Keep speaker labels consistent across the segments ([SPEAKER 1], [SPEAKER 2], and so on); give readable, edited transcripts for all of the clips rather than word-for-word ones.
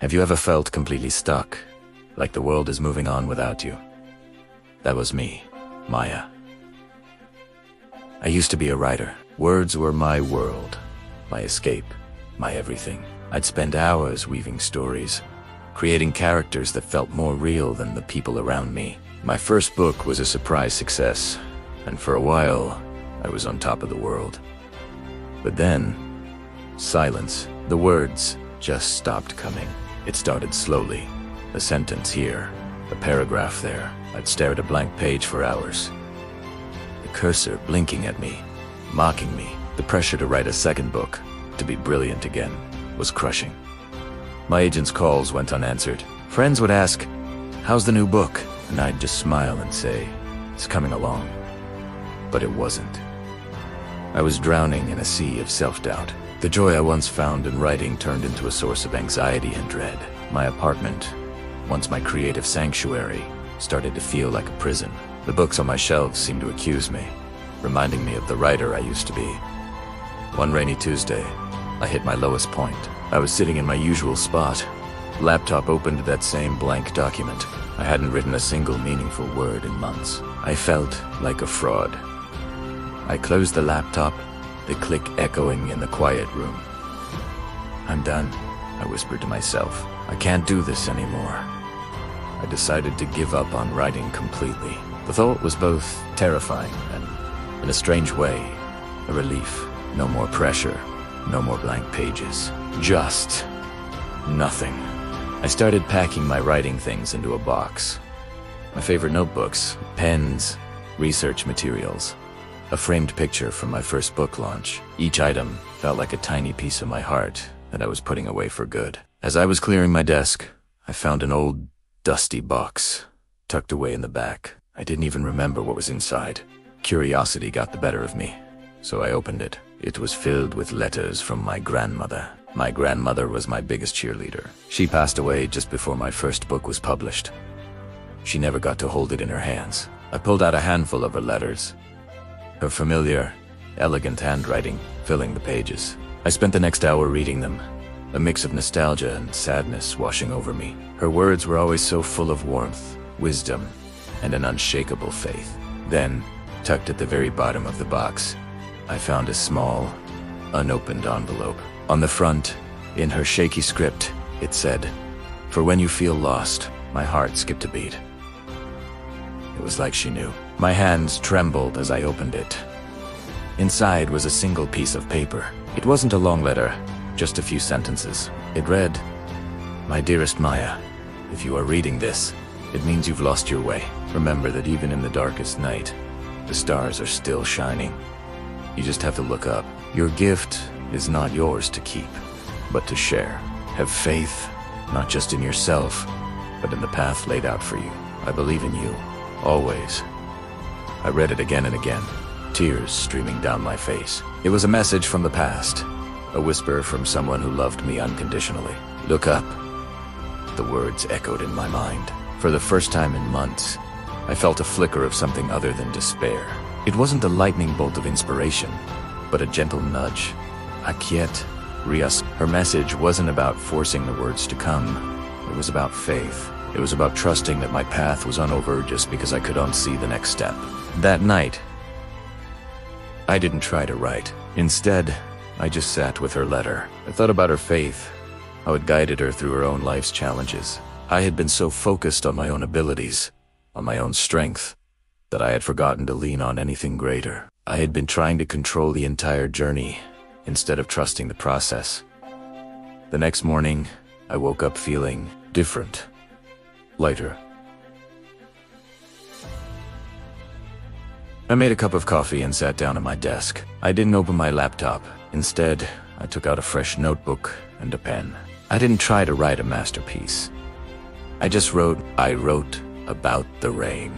[SPEAKER 1] Have you ever felt completely stuck, like the world is moving on without you? That was me, Maya. I used to be a writer. Words were my world, my escape, my everything. I'd spend hours weaving stories, creating characters that felt more real than the people around me. My first book was a surprise success, and for a while, I was on top of the world. But then, silence. The words just stopped coming. It started slowly. A sentence here, a paragraph there. I'd stare at a blank page for hours. The cursor blinking at me, mocking me. The pressure to write a second book, to be brilliant again, was crushing. My agent's calls went unanswered. Friends would ask, "How's the new book?" And I'd just smile and say, "It's coming along." But it wasn't. I was drowning in a sea of self-doubt. The joy I once found in writing turned into a source of anxiety and dread. My apartment, once my creative sanctuary, started to feel like a prison. The books on my shelves seemed to accuse me, reminding me of the writer I used to be. One rainy Tuesday, I hit my lowest point. I was sitting in my usual spot, laptop open to that same blank document. I hadn't written a single meaningful word in months. I felt like a fraud. I closed the laptop, the click echoing in the quiet room. "I'm done," I whispered to myself. "I can't do this anymore." I decided to give up on writing completely. The thought was both terrifying and, in a strange way, a relief. No more pressure, no more blank pages. Just nothing. I started packing my writing things into a box. My favorite notebooks, pens, research materials, a framed picture from my first book launch. Each item felt like a tiny piece of my heart that I was putting away for good. As I was clearing my desk, I found an old, dusty box tucked away in the back. I didn't even remember what was inside. Curiosity got the better of me, so I opened it. It was filled with letters from my grandmother. My grandmother was my biggest cheerleader. She passed away just before my first book was published. She never got to hold it in her hands. I pulled out a handful of her letters, her familiar, elegant handwriting filling the pages. I spent the next hour reading them, a mix of nostalgia and sadness washing over me. Her words were always so full of warmth, wisdom, and an unshakable faith. Then, tucked at the very bottom of the box, I found a small, unopened envelope. On the front, in her shaky script, it said, "For when you feel lost." My heart skipped a beat. It was like she knew. My hands trembled as I opened it. Inside was a single piece of paper. It wasn't a long letter, just a few sentences. It read, "My dearest Maya, if you are reading this, it means you've lost your way. Remember that even in the darkest night, the stars are still shining. You just have to look up. Your gift is not yours to keep, but to share. Have faith, not just in yourself, but in the path laid out for you. I believe in you, always." I read it again and again, tears streaming down my face. It was a message from the past, a whisper from someone who loved me unconditionally. "Look up." The words echoed in my mind. For the first time in months, I felt a flicker of something other than despair. It wasn't a lightning bolt of inspiration, but a gentle nudge. Akiet Rias. Her message wasn't about forcing the words to come. It was about faith. It was about trusting that my path was unover just because I could unsee the next step. That night, I didn't try to write. Instead, I just sat with her letter. I thought about her faith, how it guided her through her own life's challenges. I had been so focused on my own abilities, on my own strength, that I had forgotten to lean on anything greater. I had been trying to control the entire journey instead of trusting the process. The next morning, I woke up feeling different, lighter. I made a cup of coffee and sat down at my desk. I didn't open my laptop. Instead, I took out a fresh notebook and a pen. I didn't try to write a masterpiece. I wrote about the rain.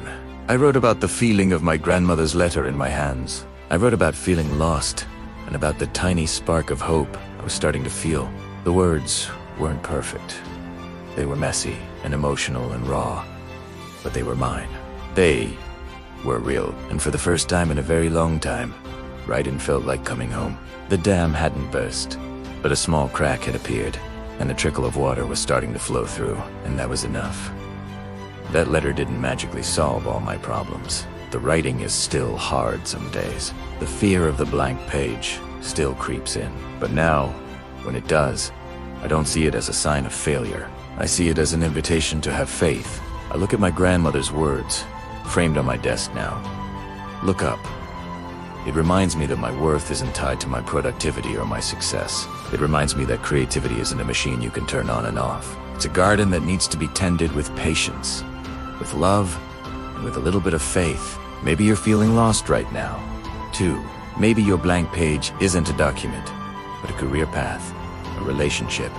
[SPEAKER 1] I wrote about the feeling of my grandmother's letter in my hands. I wrote about feeling lost and about the tiny spark of hope I was starting to feel. The words weren't perfect. They were messy and emotional and raw, but they were mine. They were real, and for the first time in a very long time, writing felt like coming home. The dam hadn't burst, but a small crack had appeared. and a trickle of water was starting to flow through, and that was enough. That letter didn't magically solve all my problems. The writing is still hard some days. The fear of the blank page still creeps in. But now, when it does, I don't see it as a sign of failure. I see it as an invitation to have faith. I look at my grandmother's words, framed on my desk now. Look up. It reminds me that my worth isn't tied to my productivity or my success. It reminds me that creativity isn't a machine you can turn on and off. It's a garden that needs to be tended with patience, with love, and with a little bit of faith. Maybe you're feeling lost right now. 2. Maybe your blank page isn't a document, but a career path, a relationship,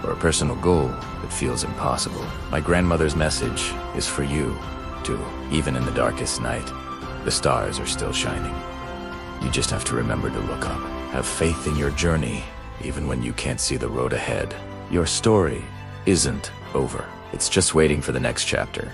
[SPEAKER 1] or a personal goal that feels impossible. My grandmother's message is for you, too. Even in the darkest night, the stars are still shining. You just have to remember to look up. Have faith in your journey, even when you can't see the road ahead. Your story isn't over. It's just waiting for the next chapter.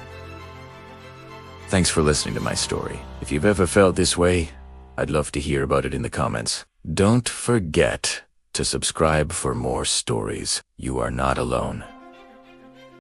[SPEAKER 1] Thanks for listening to my story. If you've ever felt this way, I'd love to hear about it in the comments. Don't forget to subscribe for more stories. You are not alone.